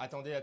Attendez.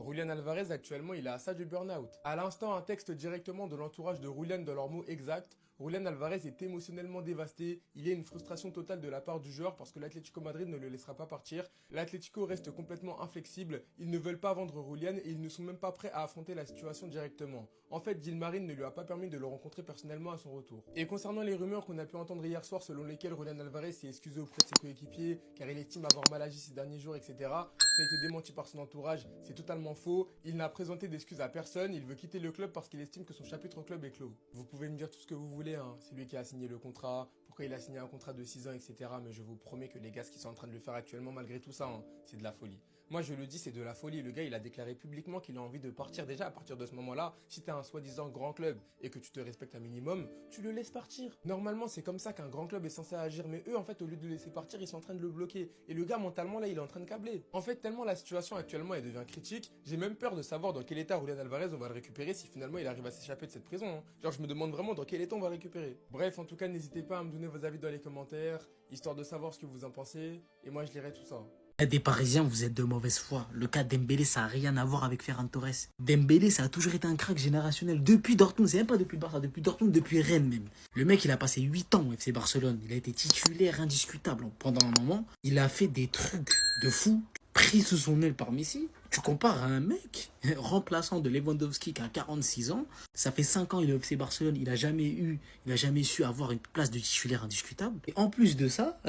Julian Alvarez, actuellement, il est à ça du burn-out. À l'instant, un texte directement de l'entourage de Julian dans leurs mots exacts. Julian Alvarez est émotionnellement dévasté. Il y a une frustration totale de la part du joueur parce que l'Atlético Madrid ne le laissera pas partir. L'Atlético reste complètement inflexible. Ils ne veulent pas vendre Julian et ils ne sont même pas prêts à affronter la situation directement. En fait, Gilmarin ne lui a pas permis de le rencontrer personnellement à son retour. Et concernant les rumeurs qu'on a pu entendre hier soir selon lesquelles Julian Alvarez s'est excusé auprès de ses coéquipiers car il estime avoir mal agi ces derniers jours, etc. Ça a été démenti par son entourage, c'est totalement faux. Il n'a présenté d'excuses à personne, il veut quitter le club parce qu'il estime que son chapitre au club est clos. Vous pouvez me dire tout ce que vous voulez, hein. C'est lui qui a signé le contrat, pourquoi il a signé un contrat de 6 ans, etc. Mais je vous promets que les gars, ce qu'ils sont en train de le faire actuellement, malgré tout ça, hein, c'est de la folie. Moi je le dis, c'est de la folie. Le gars il a déclaré publiquement qu'il a envie de partir déjà à partir de ce moment-là. Si t'es un soi-disant grand club et que tu te respectes un minimum, tu le laisses partir. Normalement c'est comme ça qu'un grand club est censé agir. Mais eux en fait au lieu de le laisser partir, ils sont en train de le bloquer. Et le gars mentalement là il est en train de câbler. En fait tellement la situation actuellement elle devient critique, j'ai même peur de savoir dans quel état Julian Alvarez on va le récupérer si finalement il arrive à s'échapper de cette prison, hein. Genre je me demande vraiment dans quel état on va le récupérer. Bref en tout cas n'hésitez pas à me donner vos avis dans les commentaires, histoire de savoir ce que vous en pensez. Et moi je lirai tout ça. Des Parisiens, vous êtes de mauvaise foi. Le cas Dembélé, ça n'a rien à voir avec Ferran Torres. Dembélé, ça a toujours été un crack générationnel. Depuis Dortmund, c'est même pas depuis le Barça, depuis Dortmund, depuis Rennes même. Le mec, il a passé 8 ans au FC Barcelone. Il a été titulaire indiscutable pendant un moment. Il a fait des trucs de fou, pris sous son aile par Messi. Tu compares à un mec remplaçant de Lewandowski qui a 46 ans. Ça fait 5 ans il est au FC Barcelone. Il a jamais su avoir une place de titulaire indiscutable. Et en plus de ça,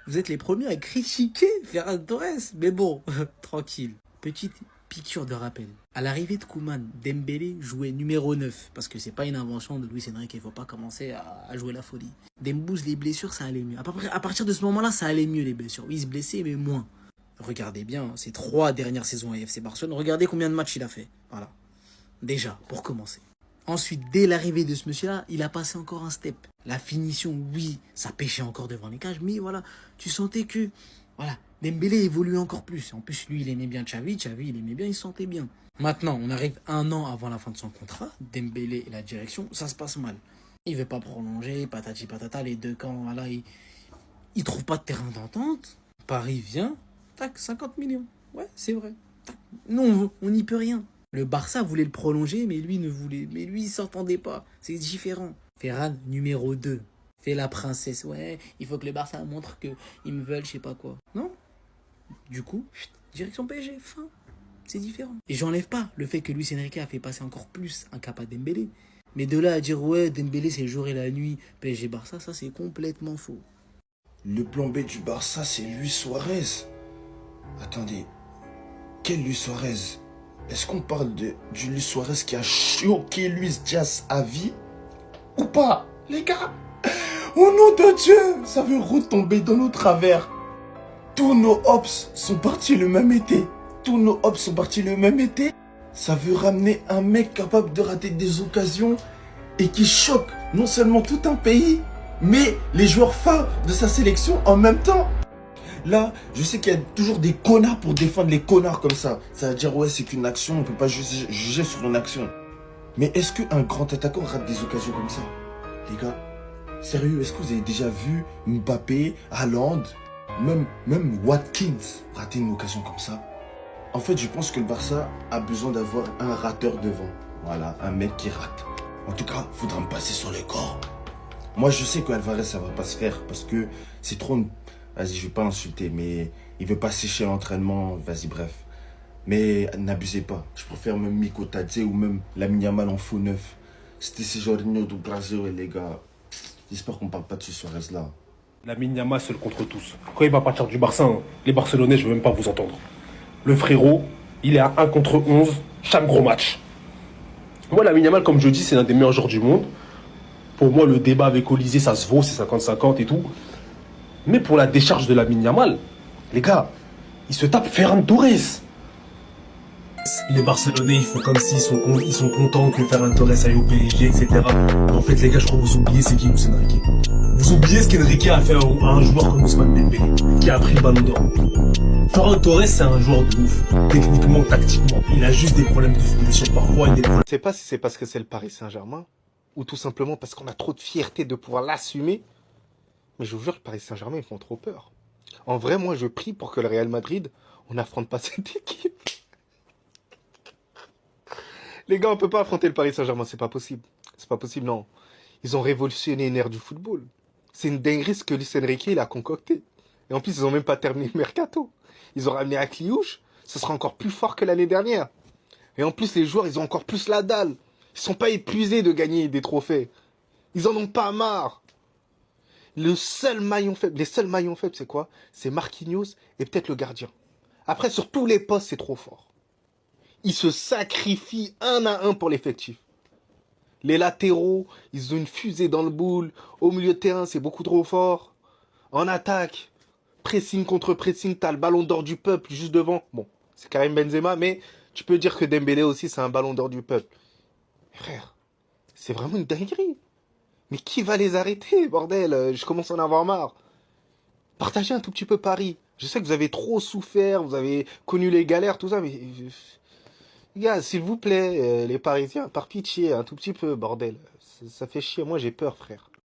vous êtes les premiers à critiquer Ferran Torres. Mais bon, tranquille. Petite piqûre de rappel. À l'arrivée de Koeman, Dembélé jouait numéro 9. Parce que c'est pas une invention de Luis Enrique. Il faut pas commencer à jouer la folie. Dembouz, les blessures, ça allait mieux. À partir de ce moment-là, ça allait mieux les blessures. Oui, il se blessait, mais moins. Regardez bien, ces 3 dernières saisons à FC Barcelone, regardez combien de matchs il a fait. Voilà. Déjà, pour commencer. Ensuite, dès l'arrivée de ce monsieur-là, il a passé encore un step. La finition, oui, ça pêchait encore devant les cages, mais voilà, tu sentais que, voilà, Dembélé évoluait encore plus. En plus, lui, il aimait bien Xavi, il aimait bien, il se sentait bien. Maintenant, on arrive 1 an avant la fin de son contrat, Dembélé et la direction, ça se passe mal. Il veut pas prolonger, patati patata, les deux camps, voilà, ils trouvent pas de terrain d'entente. Paris vient, tac, 50 millions. Ouais, c'est vrai. Tac. Non, on n'y peut rien. Le Barça voulait le prolonger, mais lui il s'entendait pas. C'est différent. Ferran, numéro 2. Fais la princesse. Ouais, il faut que le Barça montre qu'ils me veulent, je sais pas quoi. Non. Du coup, direction PSG, fin. C'est différent. Et j'enlève pas le fait que Luis Enrique a fait passer encore plus un cap à Dembélé. Mais de là à dire, ouais, Dembélé c'est le jour et la nuit, PSG-Barça, ça c'est complètement faux. Le plan B du Barça, c'est Luis Suarez. Attendez, quel Luis Suarez? Est-ce qu'on parle du Luis Suarez qui a choqué Luis Diaz à vie? Ou pas, les gars? Au nom de Dieu, ça veut retomber dans nos travers. Tous nos hops sont partis le même été. Ça veut ramener un mec capable de rater des occasions et qui choque non seulement tout un pays, mais les joueurs phares de sa sélection en même temps. Là, je sais qu'il y a toujours des connards pour défendre les connards comme ça. Ça veut dire, ouais, c'est qu'une action, on peut pas juger sur une action. Mais est-ce qu'un grand attaquant rate des occasions comme ça? Les gars, sérieux, est-ce que vous avez déjà vu Mbappé, Haaland, même Watkins rater une occasion comme ça? En fait, je pense que le Barça a besoin d'avoir un rateur devant. Voilà, un mec qui rate. En tout cas, il faudra me passer sur les corps. Moi, je sais qu'Alvarez, ça va pas se faire parce que c'est trop... Vas-y, je vais pas l'insulter, mais il veut pas sécher l'entraînement. Vas-y, bref. Mais n'abusez pas. Je préfère même Miko Tadze ou même Lamine Yamal en faux neuf. C'était ces Jorginho do Brasil, les gars. J'espère qu'on parle pas de ce Suarez-là. Lamine Yamal seul contre tous. Quand il va partir du Barça, hein, les Barcelonais, je veux même pas vous entendre. Le frérot, il est à 1 contre 11, chaque gros match. Moi, Lamine Yamal, comme je dis, c'est l'un des meilleurs joueurs du monde. Pour moi, le débat avec Olysée, ça se vaut, c'est 50-50 et tout. Mais pour la décharge de Lamine Yamal, les gars, il se tape Ferran Torres. Les Barcelonais, ils font comme s'ils sont contents que Ferran Torres aille au PSG, etc. En fait, les gars, je crois que vous oubliez c'est qui Luis Enrique. Vous oubliez ce qu'Enrique a fait à un joueur comme Ousmane Dembélé, qui a pris le ballon d'or. Ferran Torres, c'est un joueur de ouf. Techniquement, tactiquement. Il a juste des problèmes de finition parfois et des problèmes. Je sais pas si c'est parce que c'est le Paris Saint-Germain, ou tout simplement parce qu'on a trop de fierté de pouvoir l'assumer. Mais je vous jure, le Paris Saint-Germain, ils font trop peur. En vrai, moi, je prie pour que le Real Madrid, on n'affronte pas cette équipe. Les gars, on peut pas affronter le Paris Saint-Germain, c'est pas possible. C'est pas possible, non. Ils ont révolutionné une ère du football. C'est une dinguerie ce que Luis Enrique il a concocté. Et en plus, ils ont même pas terminé le mercato. Ils ont ramené Akliouche, ce sera encore plus fort que l'année dernière. Et en plus, les joueurs, ils ont encore plus la dalle. Ils sont pas épuisés de gagner des trophées. Ils en ont pas marre. Les seuls maillons faibles, c'est quoi? C'est Marquinhos et peut-être le gardien. Après, sur tous les postes, c'est trop fort. Ils se sacrifient un à un pour l'effectif. Les latéraux, ils ont une fusée dans le boule. Au milieu de terrain, c'est beaucoup trop fort. En attaque, pressing contre pressing, t'as le ballon d'or du peuple juste devant. Bon, c'est Karim Benzema, mais tu peux dire que Dembélé aussi, c'est un ballon d'or du peuple. Frère, c'est vraiment une dinguerie. Mais qui va les arrêter, bordel? Je commence à en avoir marre. Partagez un tout petit peu Paris. Je sais que vous avez trop souffert, vous avez connu les galères, tout ça, mais... Les gars, s'il vous plaît, les Parisiens, par pitié, un tout petit peu, bordel. Ça fait chier, moi j'ai peur, frère.